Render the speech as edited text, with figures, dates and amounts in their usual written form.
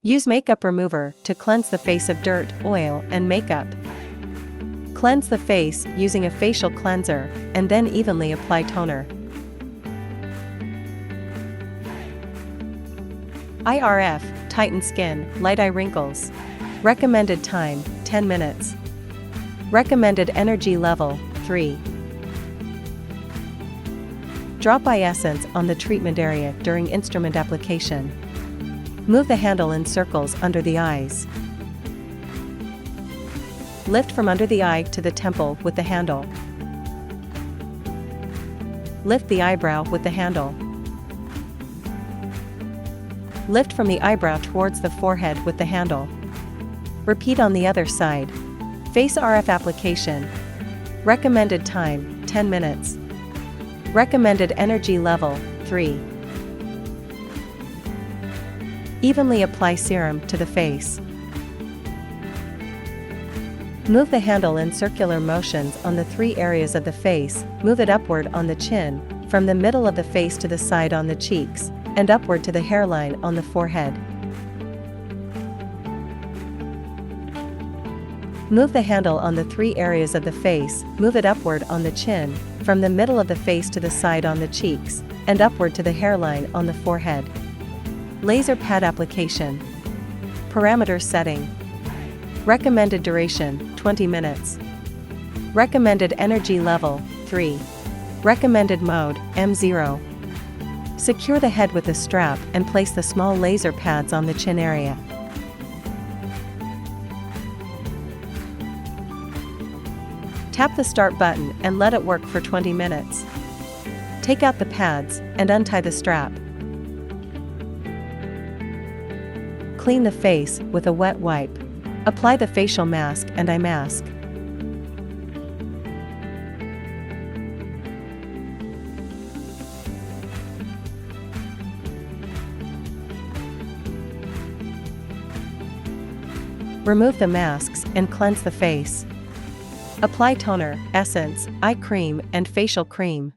Use makeup remover to cleanse the face of dirt, oil, and makeup. Cleanse the face using a facial cleanser, and then evenly apply toner. IRF, tighten skin, light eye wrinkles. Recommended time, 10 minutes. Recommended energy level, 3. Drop eye essence on the treatment area during instrument application. Move the handle in circles under the eyes. Lift from under the eye to the temple with the handle. Lift the eyebrow with the handle. Lift from the eyebrow towards the forehead with the handle. Repeat on the other side. Face RF application. Recommended time, 10 minutes. Recommended energy level, 3. Evenly apply serum to the face. Move the handle in circular motions on the 3 areas of the face, move it upward on the chin, from the middle of the face to the side on the cheeks, and upward to the hairline on the forehead. Move the handle on the 3 areas of the face, move it upward on the chin, from the middle of the face to the side on the cheeks, and upward to the hairline on the forehead. Laser pad application. Parameter setting. Recommended duration, 20 minutes. Recommended energy level, 3. Recommended mode, M0. Secure the head with a strap and place the small laser pads on the chin area. Tap the start button and let it work for 20 minutes. Take out the pads and untie the strap. Clean the face with a wet wipe. Apply the facial mask and eye mask. Remove the masks and cleanse the face. Apply toner, essence, eye cream, and facial cream.